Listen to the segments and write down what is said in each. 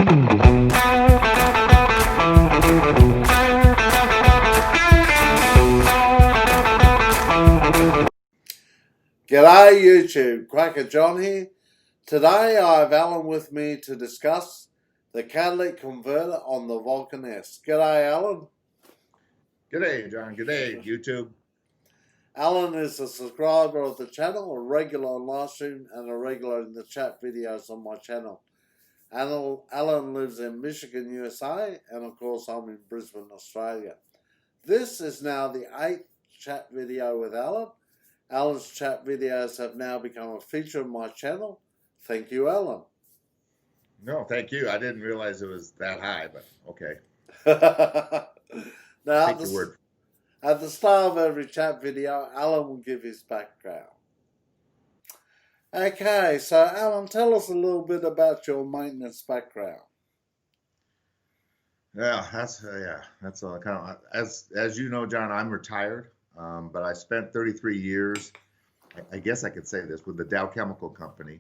G'day YouTube, Cracker John here. Today I have Alan with me to discuss the catalytic converter on the Vulcan S. G'day Alan. G'day John, g'day YouTube. Alan is a subscriber of the channel, a regular on live stream and a regular in the chat videos on my channel. Alan lives in Michigan, USA, and of course I'm in Brisbane, Australia. This is now the 8th chat video with Alan. Alan's chat videos have now become a feature of my channel. Thank you, Alan. No, thank you. I didn't realize it was that high, but okay. Now, Take your word. At the start of every chat video, Alan will give his background. Okay, so Alan, tell us a little bit about your maintenance background. Yeah, that's kind of as you know, John. I'm retired. But I spent 33 years, I guess I could say this, with the Dow Chemical Company.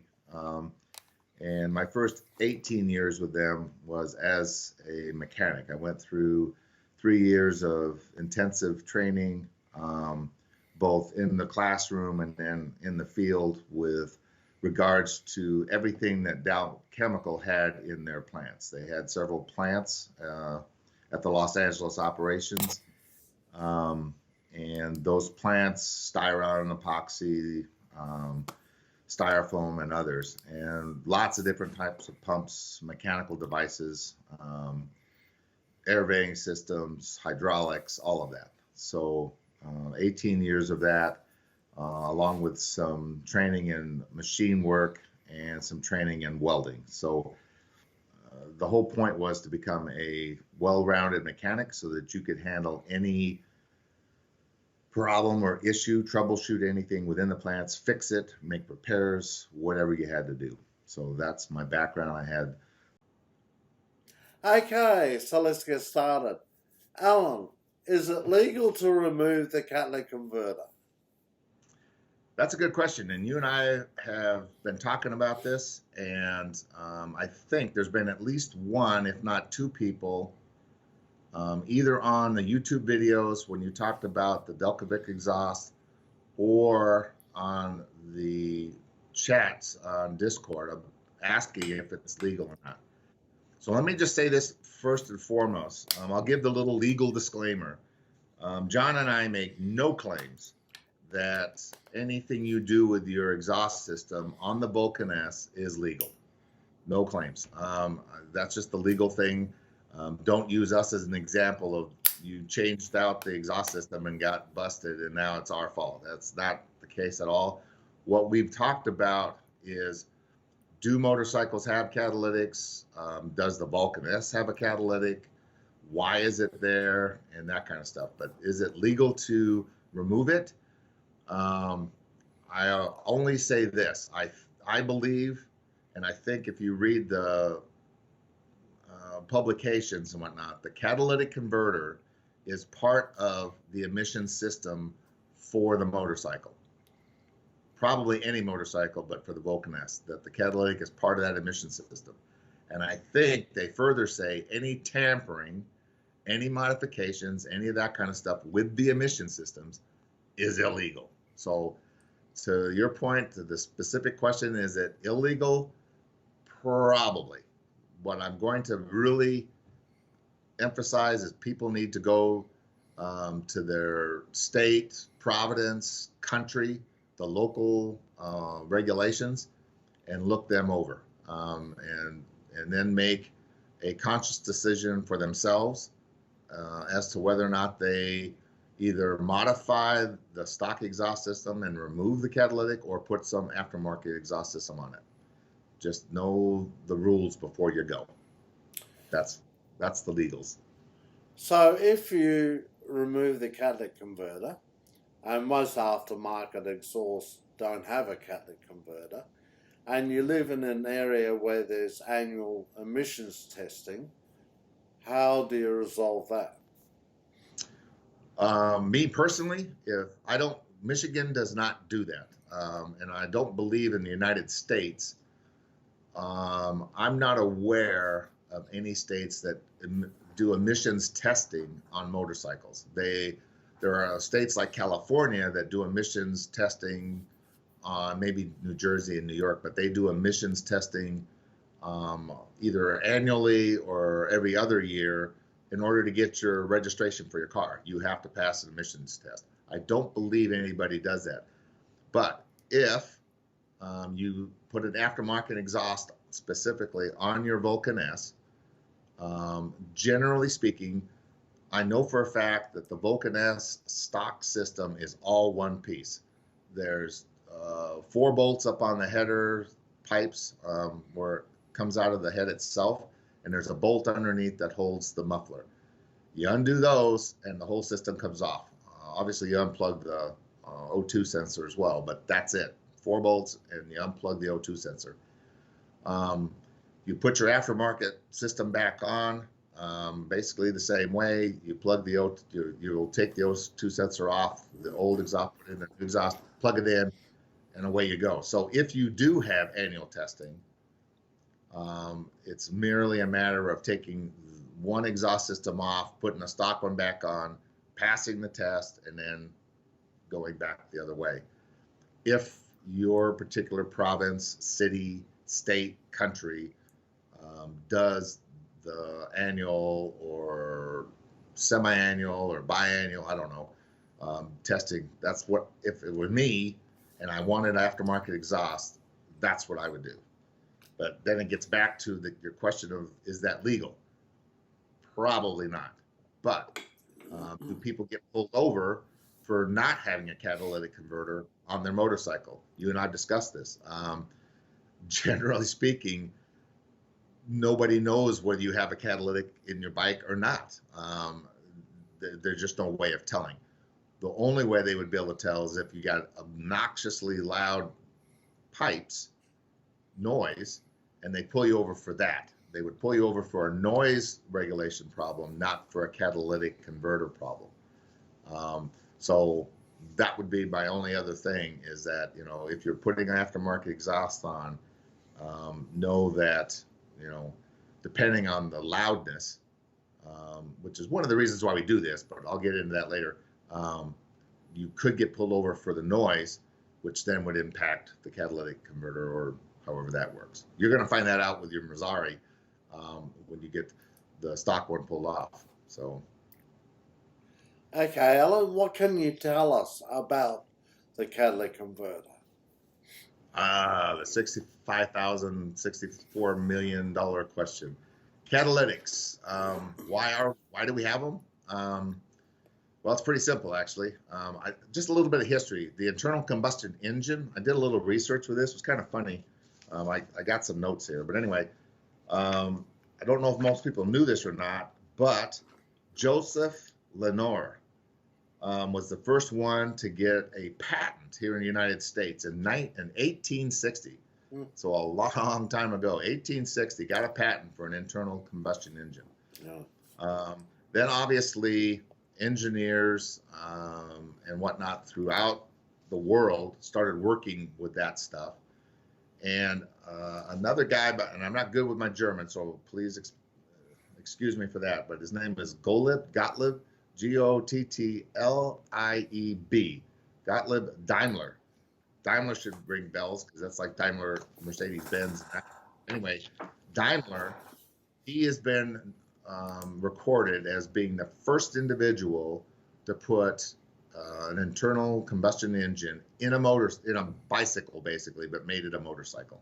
And my first 18 years with them was as a mechanic. I went through 3 years of intensive training, both in the classroom and then in the field with regards to everything that Dow Chemical had in their plants. They had several plants at the Los Angeles operations. And those plants, styron, epoxy, styrofoam, and others, and lots of different types of pumps, mechanical devices, air veying systems, hydraulics, all of that. So 18 years of that, along with some training in machine work and some training in welding. So the whole point was to become a well-rounded mechanic so that you could handle any problem or issue, troubleshoot anything within the plants, fix it, make repairs, whatever you had to do. So that's my background I had. Okay, so let's get started. Alan, is it legal to remove the catalytic converter? That's a good question, and you and I have been talking about this, and I think there's been at least one, if not two people, either on the YouTube videos when you talked about the Delcovic exhaust or on the chats on Discord asking if it's legal or not. So let me just say this first and foremost. I'll give the little legal disclaimer. John and I make no claims that anything you do with your exhaust system on the Vulcan S is legal. No claims. That's just the legal thing. Don't use us as an example of you changed out the exhaust system and got busted and now it's our fault. That's not the case at all. What we've talked about is, do motorcycles have catalytics? Does the Vulcan S have a catalytic? Why is it there? And that kind of stuff. But is it legal to remove it? I only say this. I believe, and I think if you read the publications and whatnot, the catalytic converter is part of the emission system for the motorcycle. Probably any motorcycle, but for the Vulcan S, that the catalytic is part of that emission system. And I think they further say any tampering, any modifications, any of that kind of stuff with the emission systems is illegal. So to your point, to the specific question, is it illegal? Probably. What I'm going to really emphasize is people need to go to their state, province, country, the local regulations, and look them over, and then make a conscious decision for themselves as to whether or not they either modify the stock exhaust system and remove the catalytic or put some aftermarket exhaust system on it. Just know the rules before you go. That's the legals. So if you remove the catalytic converter, and most aftermarket exhausts don't have a catalytic converter, and you live in an area where there's annual emissions testing, how do you resolve that? Me personally, Michigan does not do that, and I don't believe in the United States. I'm not aware of any states that do emissions testing on motorcycles. There are states like California that do emissions testing on maybe New Jersey and New York, but they do emissions testing either annually or every other year. In order to get your registration for your car, you have to pass an emissions test. I don't believe anybody does that. But if you put an aftermarket exhaust specifically on your Vulcan S, generally speaking, I know for a fact that the Vulcan S stock system is all one piece. There's 4 bolts up on the header pipes where it comes out of the head itself, and there's a bolt underneath that holds the muffler. You undo those and the whole system comes off. Obviously you unplug the O2 sensor as well, but that's it. 4 bolts and you unplug the O2 sensor. You put your aftermarket system back on, basically the same way. You plug the O2, you'll take the O2 sensor off, the old exhaust, put in the new exhaust, plug it in, and away you go. So if you do have annual testing, it's merely a matter of taking one exhaust system off, putting a stock one back on, passing the test, and then going back the other way. If your particular province, city, state, country does the annual or semi-annual or biannual, I don't know, testing, that's what, if it were me and I wanted aftermarket exhaust, that's what I would do. But then it gets back to your question of, is that legal? Probably not. But do people get pulled over for not having a catalytic converter on their motorcycle? You and I discussed this. Generally speaking, nobody knows whether you have a catalytic in your bike or not. There's just no way of telling. The only way they would be able to tell is if you got obnoxiously loud pipes, noise, and they pull you over for that. They would pull you over for a noise regulation problem, not for a catalytic converter problem. So that would be my only other thing, is that, you know, if you're putting an aftermarket exhaust on, know that, you know, depending on the loudness, which is one of the reasons why we do this, but I'll get into that later, you could get pulled over for the noise, which then would impact the catalytic converter, or however that works. You're going to find that out with your Mazzari when you get the stock one pulled off. So, okay, Alan, what can you tell us about the catalytic converter? the $65,064 million question. Catalytics. Why do we have them? Well, it's pretty simple, actually. Just a little bit of history. The internal combustion engine, I did a little research with this. It was kind of funny. I got some notes here. But anyway, I don't know if most people knew this or not, but Joseph Lenoir was the first one to get a patent here in the United States in 1860. So a long time ago, 1860, got a patent for an internal combustion engine. Yeah. Then obviously engineers and whatnot throughout the world started working with that stuff. And another guy, and I'm not good with my German, so please excuse me for that, but his name is Gottlieb, Gottllieb, Gottlieb Daimler. Daimler should ring bells because that's like Daimler, Mercedes-Benz. Anyway, Daimler, he has been recorded as being the first individual to put an internal combustion engine in a bicycle, basically, but made it a motorcycle.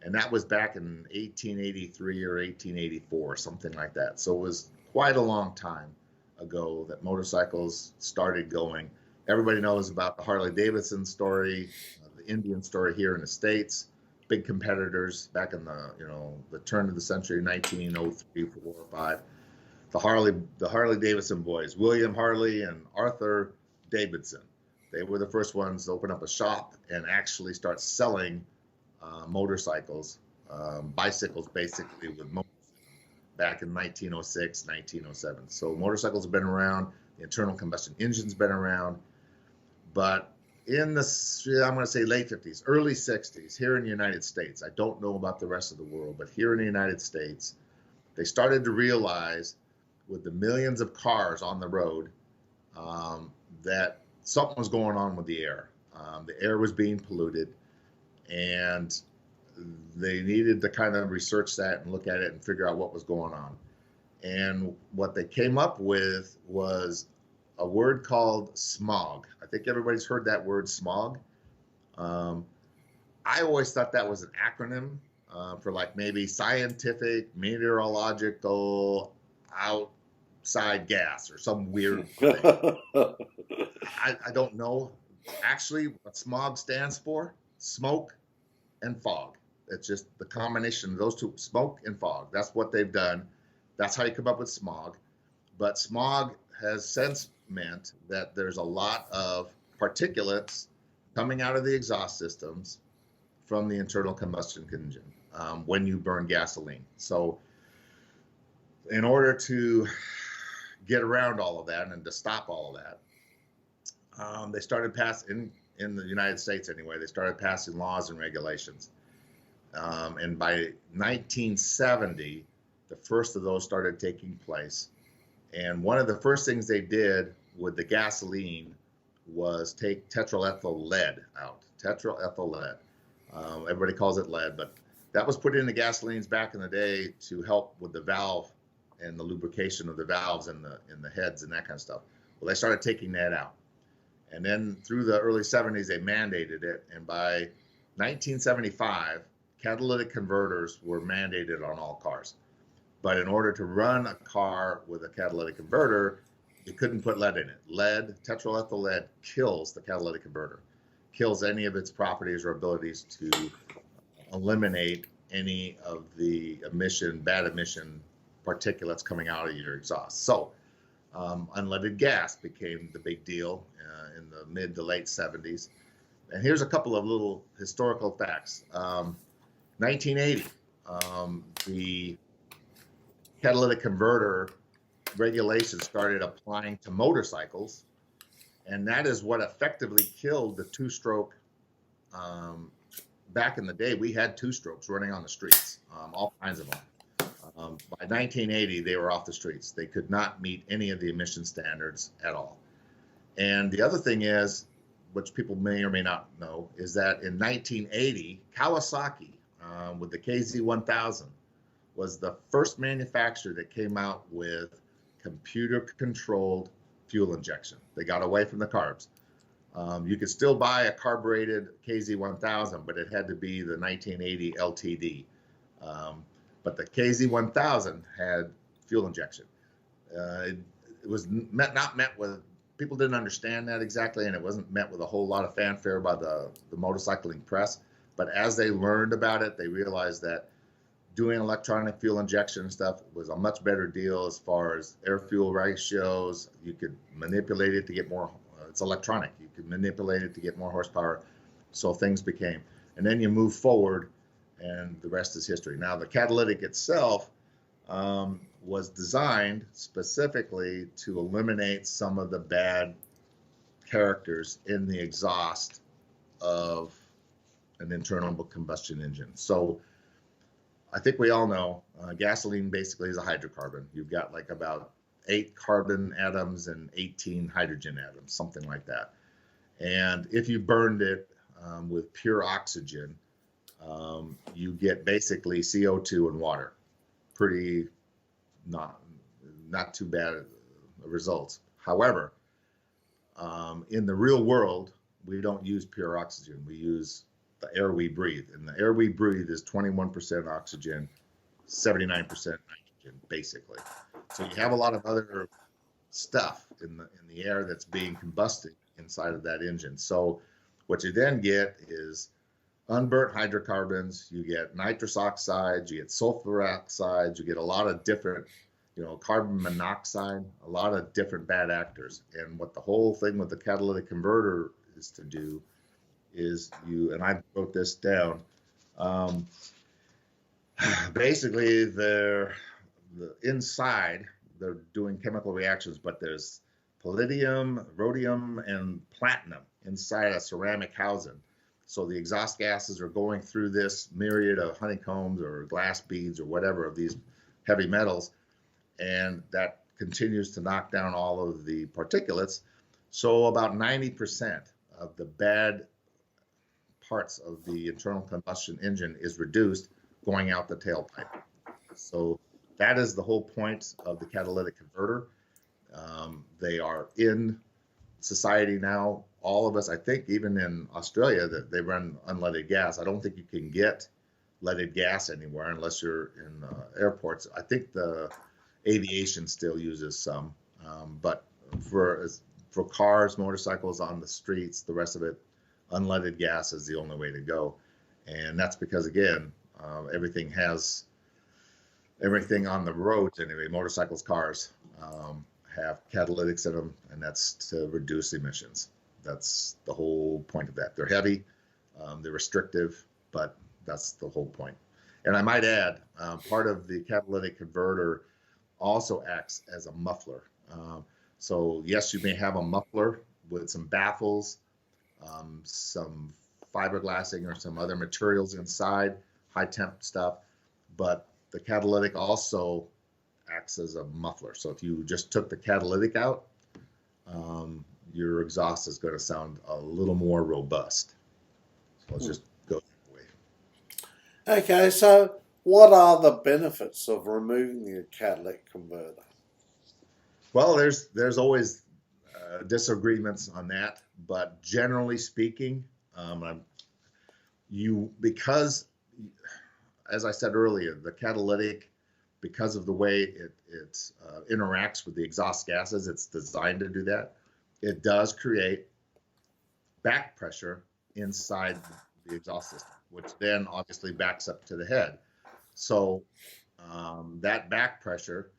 And that was back in 1883 or 1884, something like that. So it was quite a long time ago that motorcycles started going. Everybody knows about the Harley-Davidson story, the Indian story here in the States, big competitors back in the turn of the century, 1903, 4, 5. The Harley-Davidson boys, William Harley and Arthur Davidson. They were the first ones to open up a shop and actually start selling motorcycles, bicycles basically, with motors back in 1906, 1907. So motorcycles have been around, the internal combustion engine's been around, but in the, I'm going to say late 50s, early 60s, here in the United States, I don't know about the rest of the world, but here in the United States, they started to realize with the millions of cars on the road that something was going on with the air. The air was being polluted, and they needed to kind of research that and look at it and figure out what was going on. And what they came up with was a word called smog. I think everybody's heard that word, smog. I always thought that was an acronym for like maybe scientific, meteorological, outside gas or some weird thing. I don't know actually what smog stands for. Smoke and fog. It's just the combination of those two, smoke and fog. That's what they've done. That's how you come up with smog. But smog has since meant that there's a lot of particulates coming out of the exhaust systems from the internal combustion engine when you burn gasoline. So in order to get around all of that and to stop all of that, they started passing, in the United States anyway, they started passing laws and regulations. And by 1970, the first of those started taking place. And one of the first things they did with the gasoline was take tetraethyl lead out. Tetraethyl lead. Everybody calls it lead, but that was put in the gasolines back in the day to help with the valve and the lubrication of the valves and the heads and that kind of stuff. Well, they started taking that out. And then through the early 70s, they mandated it. And by 1975, catalytic converters were mandated on all cars. But in order to run a car with a catalytic converter, you couldn't put lead in it. Lead, tetraethyl lead, kills the catalytic converter, kills any of its properties or abilities to eliminate any of the bad emission particulates coming out of your exhaust. So unleaded gas became the big deal in the mid to late 70s. And here's a couple of little historical facts. 1980, the catalytic converter regulations started applying to motorcycles, and that is what effectively killed the two-stroke. Back in the day, we had two-strokes running on the streets, all kinds of them. By 1980, they were off the streets. They could not meet any of the emission standards at all. And the other thing is, which people may or may not know, is that in 1980, Kawasaki, with the KZ1000, was the first manufacturer that came out with computer-controlled fuel injection. They got away from the carbs. You could still buy a carbureted KZ1000, but it had to be the 1980 LTD. But the KZ1000 had fuel injection. It was not met with, people didn't understand that exactly, and it wasn't met with a whole lot of fanfare by the motorcycling press. But as they learned about it, they realized that doing electronic fuel injection and stuff was a much better deal as far as air-fuel ratios. You could manipulate it to get more, it's electronic. You could manipulate it to get more horsepower. So things became, and then you move forward, and the rest is history. Now, the catalytic itself was designed specifically to eliminate some of the bad characters in the exhaust of an internal combustion engine. So I think we all know gasoline basically is a hydrocarbon. You've got like about 8 carbon atoms and 18 hydrogen atoms, something like that. And if you burned it with pure oxygen, you get basically CO2 and water. Pretty not too bad results. However, in the real world, we don't use pure oxygen. We use the air we breathe, and the air we breathe is 21% oxygen, 79% nitrogen, basically. So you have a lot of other stuff in the air that's being combusted inside of that engine. So what you then get is unburnt hydrocarbons, you get nitrous oxides, you get sulfur oxides, you get a lot of different, carbon monoxide, a lot of different bad actors. And what the whole thing with the catalytic converter is to do is and I wrote this down, basically the inside, they're doing chemical reactions, but there's palladium, rhodium, and platinum inside a ceramic housing. So the exhaust gases are going through this myriad of honeycombs or glass beads or whatever of these heavy metals, and that continues to knock down all of the particulates. So about 90% of the bad parts of the internal combustion engine is reduced going out the tailpipe. So that is the whole point of the catalytic converter. They are in society now. All of us, I think, even in Australia, that they run unleaded gas. I don't think you can get leaded gas anywhere unless you're in airports. I think the aviation still uses some, but for cars, motorcycles on the streets, the rest of it, unleaded gas is the only way to go. And that's because, again, everything on the roads anyway, motorcycles, cars, have catalytics in them, and that's to reduce emissions. That's the whole point of that. They're heavy, they're restrictive, but that's the whole point. And I might add, part of the catalytic converter also acts as a muffler. So yes, you may have a muffler with some baffles, some fiberglassing or some other materials inside, high temp stuff, but the catalytic also acts as a muffler. So if you just took the catalytic out, your exhaust is going to sound a little more robust. So let's just go that way. Okay, so what are the benefits of removing the catalytic converter? Well, there's always disagreements on that, but generally speaking, because, as I said earlier, the catalytic, because of the way it interacts with the exhaust gases, it's designed to do that. It does create back pressure inside the exhaust system, which then obviously backs up to the head. So that back pressure,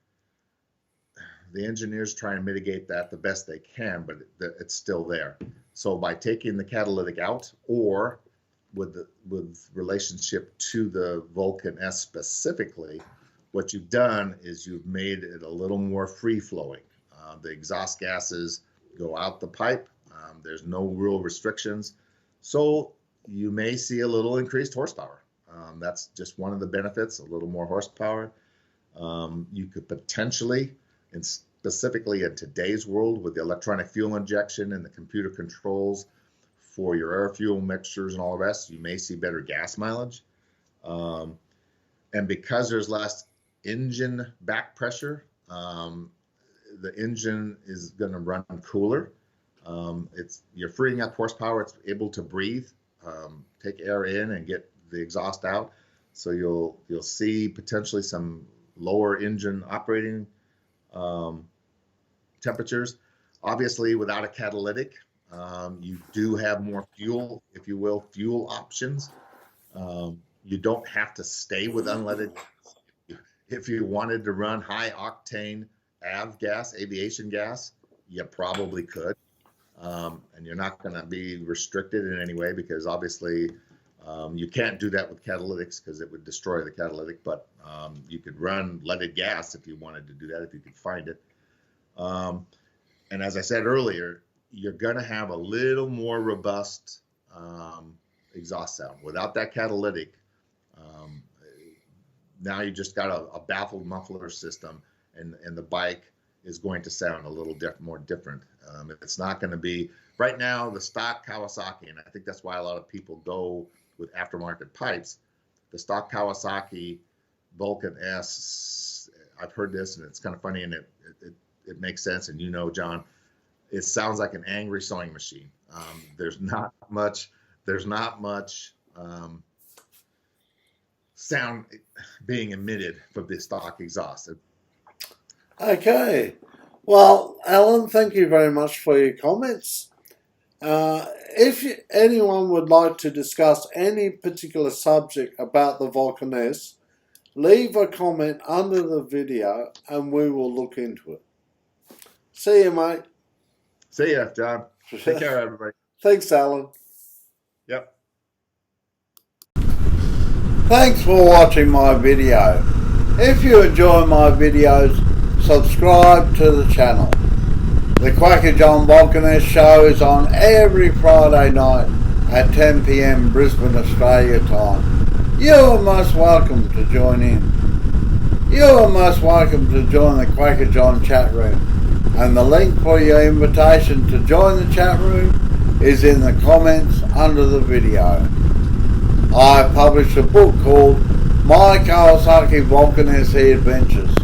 the engineers try and mitigate that the best they can, but it's still there. So by taking the catalytic out, or with relationship to the Vulcan S specifically, what you've done is you've made it a little more free-flowing. The exhaust gases go out the pipe. There's no real restrictions. So you may see a little increased horsepower. That's just one of the benefits, a little more horsepower. You could potentially, and specifically in today's world with the electronic fuel injection and the computer controls for your air fuel mixtures and all the rest, you may see better gas mileage. And because there's less engine back pressure, the engine is going to run cooler. You're freeing up horsepower. It's able to breathe, take air in and get the exhaust out. So you'll see potentially some lower engine operating temperatures. Obviously, without a catalytic, you do have more fuel, if you will, fuel options. You don't have to stay with unleaded. If you wanted to run high octane AV gas, aviation gas, you probably could. And you're not going to be restricted in any way, because obviously you can't do that with catalytics because it would destroy the catalytic, but you could run leaded gas if you wanted to do that, if you could find it. And as I said earlier, you're going to have a little more robust exhaust sound. Without that catalytic, now you just got a baffled muffler system, and the bike is going to sound a little more different. It's not going to be, right now, the stock Kawasaki, and I think that's why a lot of people go with aftermarket pipes, the stock Kawasaki Vulcan S, I've heard this, and it's kind of funny, and it makes sense, and John, it sounds like an angry sewing machine. There's not much sound being emitted from the stock exhaust. Okay. Well, Alan, thank you very much for your comments. If anyone would like to discuss any particular subject about the Vulcan S, leave a comment under the video and we will look into it. See you, mate. See ya, John. Take care, everybody. Thanks, Alan. Yep. Thanks for watching my video. If you enjoy my videos, subscribe to the channel. The Quacker John Vulcan S show is on every Friday night at 10 p.m. Brisbane, Australia time. You are most welcome to join in. You are most welcome to join the Quacker John chat room, and the link for your invitation to join the chat room is in the comments under the video. I published a book called My Kawasaki Vulcan SE Adventures,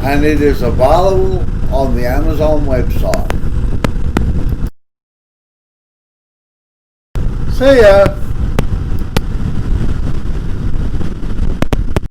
and it is available on the Amazon website. See ya!